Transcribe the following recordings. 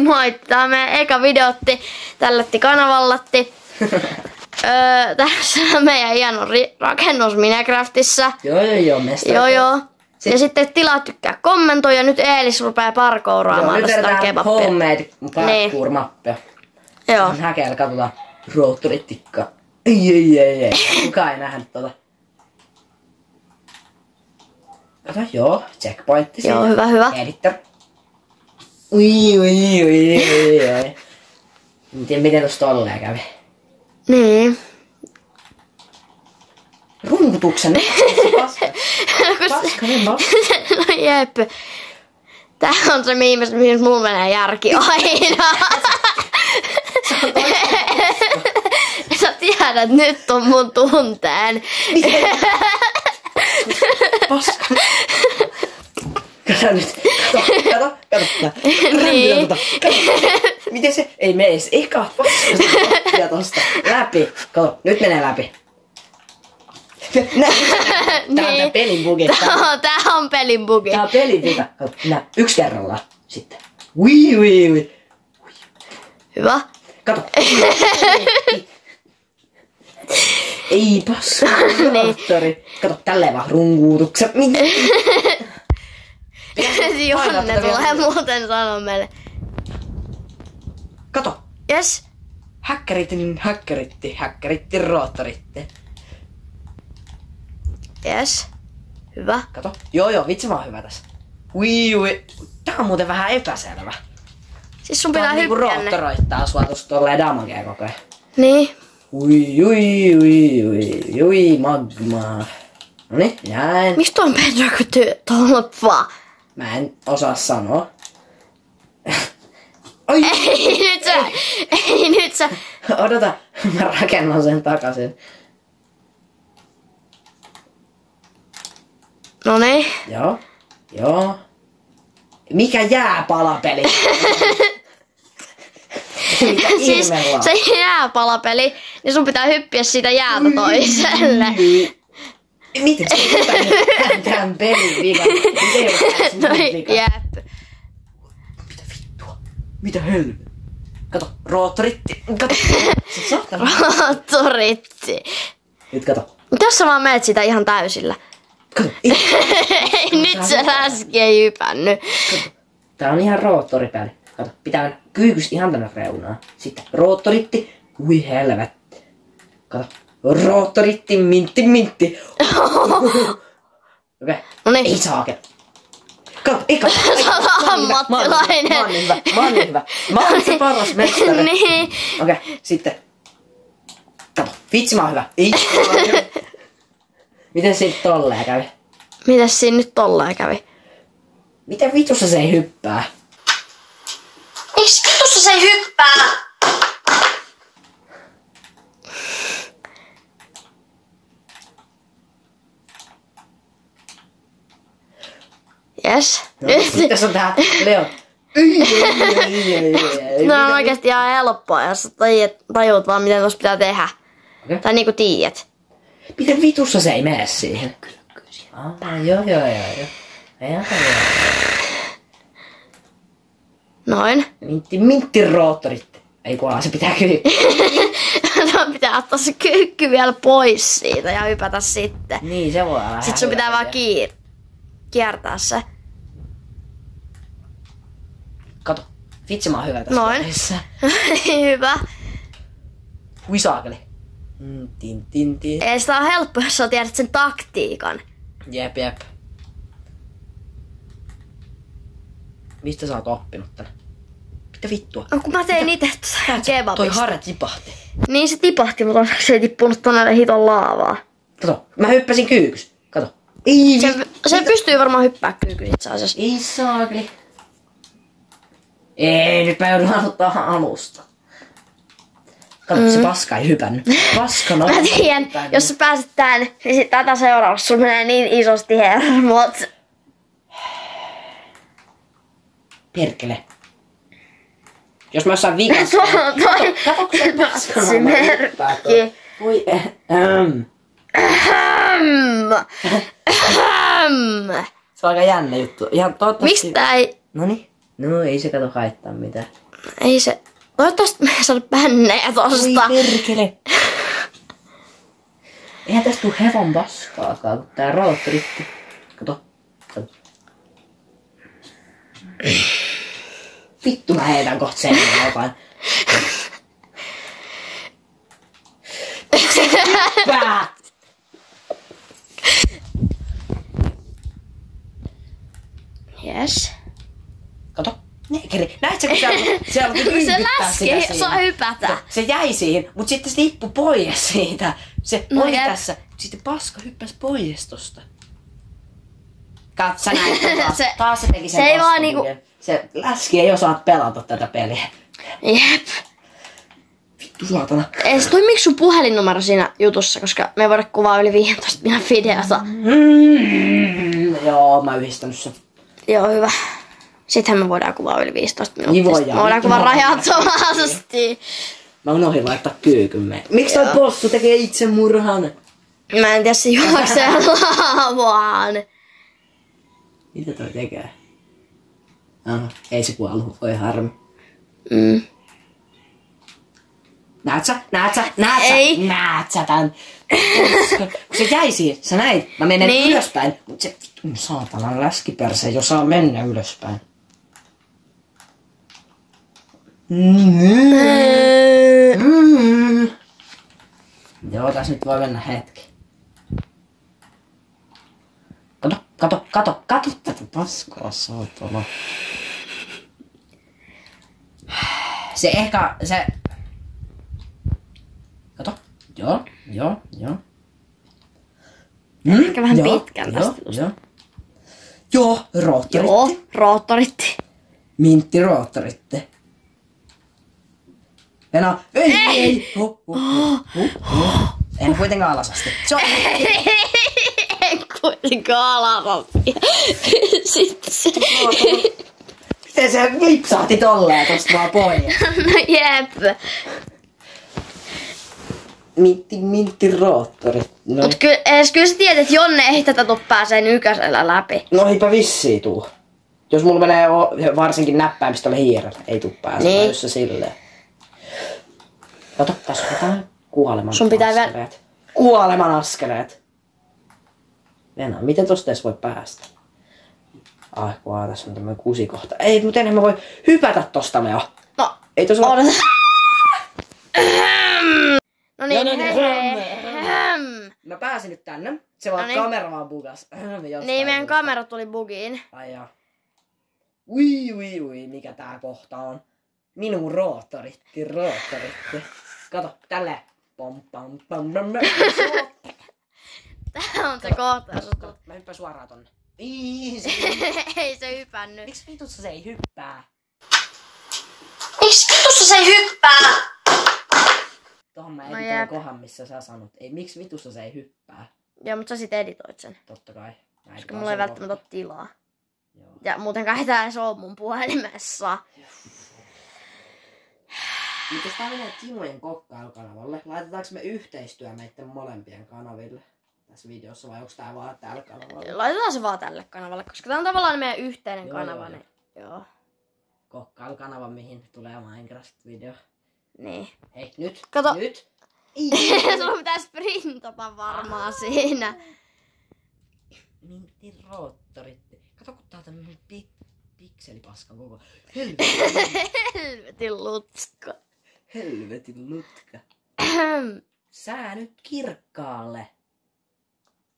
Moitti. Tää on meidän eka videotti. Tällätti kanavallatti. Tässä on meidän hieno rakennus Minecraftissa. Joo, mestari. Joo. Ja sitten tilaa, tykkää, kommentoi ja nyt Eelis rupee parkouraamaan tästä kebappia. Homemade parkour-mappia. Joo. Häkeellä katsotaan roottorittikkaa. Ei. Kukaan ei nähnyt tota. Kato, joo, checkpointti siinä. Joo, hyvä. Editor. Ui. En tiedä miten tossa tolleen kävi. Niin. Rumputuksen. Paska. No jep. Tää on se miimes, mihin mulla menee järki aina. Sä tiedät, nyt on mun tunteen. Paska. Kato nyt. Kato. Niin. Miten se? Ei mene edes eka. Paska. Tosta. Läpi. Kato, nyt menee läpi. Tää on tää pelin bugi. Tää on pelin bugi. Tää on pelin vika. Kato, nää. Yksi kerrallaan. Sitten. Ui. Hyvä. Kato. Ei paska. Moottori. Kato, tälleen vaan runkuutuksen. Jonne tulee muuten sanoa meille. Kato. Jes. Häkkeritti, roottoritti. Jes. Hyvä. Kato. Joo, vitsi vaan hyvä tässä. Ui. Tää on muuten vähän epäselvä. Siis sun pitää niinku hyppiä ne. roottoroittaa sua tossa tolleen damagea koko ajan. Niin. Ui, magma. Noniin, näin. Miksi tuon Pedro tolppaa? Mä en osaa sanoa. Ei nyt sä. Odota, mä rakennan sen takaisin. Noniin. Joo. Mikä jääpalapeli? Siis se jääpalapeli, niin sun pitää hyppiä siitä jäältä toiselle. Miten se on tämän pelin vika? Jep. Mitä vittua? Mitä helvettiä? Kato, roottoritti. Kato. Roottoritti. Nyt kato. Tässä vaan meet sitä ihan täysillä. Kato. Nyt se läski ei hypännyt. Tää on ihan roottoripeli. Kato, pitää mennä kyykys ihan tänne reunaan. Sitten roottoritti. Ui helvetti. Kato. Roottoritti, mintti. Okei. Noniin. Ei saakeli. Kato, ei kato. Sä oot ammattilainen. Mä oon niin hyvä. Mä oon se paras mestari. Niin. Okei, sitten. Kato, vitsi mä oon hyvä. Ei. Miten se tolleen kävi? Mitäs siinä nyt tolleen kävi? Miten vitussa se ei hyppää? Miksi vitussa se ei hyppää? Jes. Nyt tässä on tää Leo. No on oikeesti ihan helppoa, jos sä tajuut vaan miten tossa pitää tehdä. Okay. Tai niinku tiiät. Miten vitussa se ei mene siihen? Joo. Noin. Mintti roottorit. Ei kunhan se pitää kyykkyä. Sun pitää ottaa se kyykky vielä pois siitä ja hypätä sitten. Niin, se voi olla. Sitten sun pitää vaan kiertää se. Kato, vitsi mä oon hyvä tässä Noin. pelissä. Hyvä. Hui saakeli. Tin. Ei sitä ole helppo, jos sä tiedät sen taktiikan. Jep. Mistä sä oot oppinut tän? Mitä vittua? No kun mä tein itse kebabista. Toi harja tipahti. Niin se tipahti, mutta se ei tippunut tonne hiton laavaa. Kato, mä hyppäsin kyykys. Kato. Ei, Se pystyy varmaan hyppää kyykyn itse asiassa. ei saakeli. Ei, nyt mä joudun aloittaa alusta. Kato, se paska ei hypännyt. Paska Mä tiedän, jos sä pääset tän, niin sit tätä seuraavaksi sulla menee niin isosti hermot. Perkele. Jos mä jossain vikassa... Kato, kun se paskana merkki. Voi, Se on aika jännä juttu. Ihan toivottavasti... Miksi tää ei... Noniin. No ei se kato haittaa mitään. Ei se... Toivottavasti me ei saada bännejä tosta. Oi perkele. Eihän tästä tuu hevon paskaakaan, kun tää roottoritti. Kato. Vittu mä heitän kohta sen jotain. Hyppää! Yes. Kato. Neekeri. Näit sä kun siellä Kun se läski, saa hypätä. Se jäi siihen, mut sitten se tippui pois siitä. Se No oli jep. tässä. Sitten paska hyppäs pois tosta. Katso näin. Taas se teki sen Se ei vaan paskapuken. Se läski ei osaa pelata tätä peliä. Jep. Vittu saatana. Ees toimiks sun puhelinnumero siinä jutussa, koska me ei voida kuvaa yli 15 minuutin videota. Joo, mä yhdistänyt sen. Joo, hyvä. Sittenhän me voidaan kuvaa yli 15 minuuttia. Niin voidaan. Me voidaan Vittu, kuvaa mä oon rajattomasti. Mä unohdin laittaa kyykyn. Miksi toi possu tekee itsemurhan? Mä en tiedä, se juoksee lavaan. Mitä toi tekee? Aha, ei se kuollut, voi harmi. Näet sä? Ei. Näet sä tän? Kun se jäi siihen, sä näit, mä menen Niin. ylöspäin. Mut se vittu saatanan läskiperse ei osaa mennä ylöspäin. Joo, tässä nyt voi mennä hetki. Kato tätä paskaa, saatana. Se ehkä, se... Kato, joo. Ehkä vähän pitkän tästä. Joo, roottoritti. Joo, roottoritti. Mintti roottoritti. Venä, ei! En kuitenkaan alas asti. Se on... En kuitenkaan alasasti. Sitten se... Miten se lipsahti tolleen tosta vaan pois? No jep. Mintti roottori. No. Mut kyllä sä tiedät, että Jonne ei tätä tuu pääsee yköisellä läpi. No eipä vissiin tuu. Jos mulla menee varsinkin näppäimistöllä hiirellä, ei tuu pääsemään, Niin. jos se silleen. Kato, tässä on jotain kuoleman Sun pitää askeleet. Kuoleman askeleet. Venä, miten tosta edes voi päästä? Ai, kun tässä on tämmönen kusikohta. Ei, mut enhän mä voi hypätä tosta, Leo. No, Ei tossa odota. No niin, No niin, hei. Mä pääsin nyt tänne. Se vaan Noniin. kamera vaan bugas. Niin, meidän kamera tuli bugiin. Ai jaa. Ui, mikä tää kohta on. Minun roottoritti. Kato, tälleen. Pom, pam, pam, pam, pam. Tää on se kohta, jos Kato, mä hyppään suoraan tonne. ei se hypännyt. Miksi vitussa se ei hyppää? Miksi vitussa se ei hyppää? Tohon mä No editoin jep. kohan, missä sä sanot. Ei, miksi vitussa se ei hyppää? Joo, mutta sä sit editoit sen. Totta kai. Mä Koska mulla ei välttämättä ole tilaa. Joo. Ja muutenkaan ei tää edes oo mun puhelimessa. Nyt jos tää menee Timojen kokkailukanavalle, laitetaanko me yhteistyö meitten molempien kanaville tässä videossa vai onko tää vaan tällä kanavalla? Laitetaan se vaan tälle kanavalle, koska tää on tavallaan meidän yhteinen Joo, kanava. joo, Niin, joo. Kokkailukanava, mihin tulee Minecraft-video. Niin. Hei, nyt! Kato. Nyt! Sulla pitää sprintata varmaan siinä. Mintti roottoritti. Kato kun tää on tämmönen pikselipaska koko. Helvetin lutska. Helvetin lutka. Sää nyt kirkkaalle.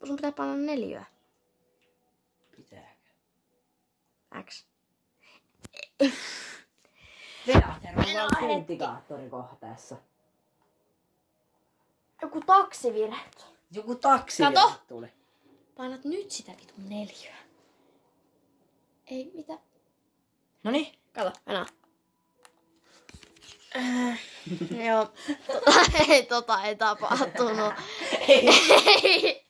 Sun pitää panna 4. Pitääkö? X. Teatterilla on indikaattori kohteessa. Joku taksivirhe. Joku taksi Kato. tuli. Painat nyt sitä vitun 4. Ei mitä. Noniin. Kato, enää. Joo. Tota ei tapahtunut. Ei.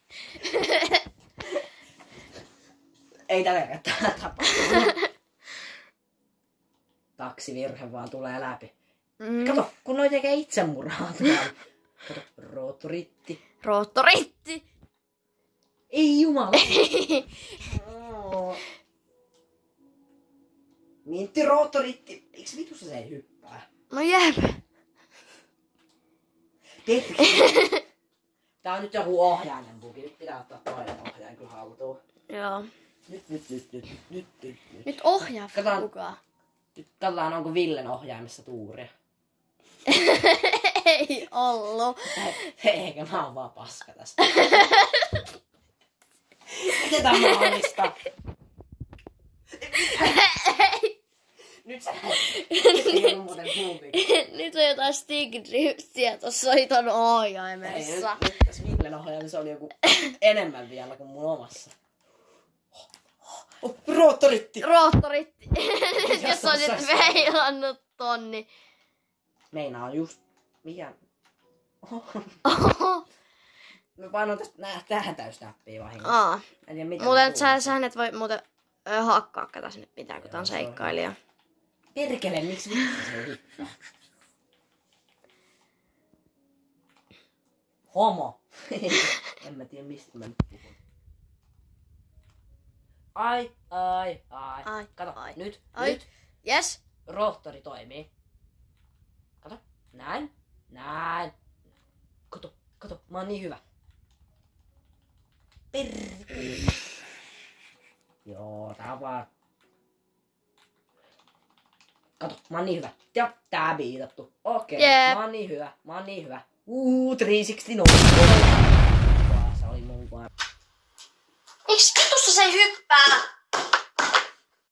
Ei tälläkään tapahtunut. Taksivirhe vaan tulee läpi. Kato, kun noi tekee itsemurhaa tuolla. Kato, roottoritti. Roottoritti. Ei jumala. Mintti, roottoritti. Miksi vitussa se ei hyppää? No jep. Tää on nyt joku ohjaimen bugi. Nyt pitää ottaa toinen ohjain kyllä haltuun. Joo. Nyt. Nyt ohjaa Katsotaan. kukaan. Nyt katsotaan, onko Villen ohjaimessa tuuria. Ei ollut. Eikä mä oon vaan paska tästä. Miten tää on mahdollista? Nyt sä ei oo muuten huupi. Nyt on jotain stickdriftiä tossa ton ohjaimessa. Nyt tässä Villen ohjaimessa oli joku enemmän vielä kuin mun omassa. Roottoritti! Roottoritti. Jos olisit veilannut tonni. Meinaa just... Mikä? Mä painan tästä tähän täysnäppiä vahingossa. En tiedä, mitä Muuten sähän et voi muuten hakkaa tässä nyt mitään, kun tää on seikkailija. Perkele, miksi vittu se hyppää? Homo! En mä tiedä, mistä mä nyt puhun. Ai. Kato, nyt. Yes. Roottori toimii. Kato, näin. Kato, mä oon niin hyvä. Perkele. Joo, tää on vaan... Kato, mä oon niin hyvä. Ja tää viitattu. Okei, Jep. mä oon niin hyvä. 360 Se oli mun vaan. Miksi vitussa se ei hyppää?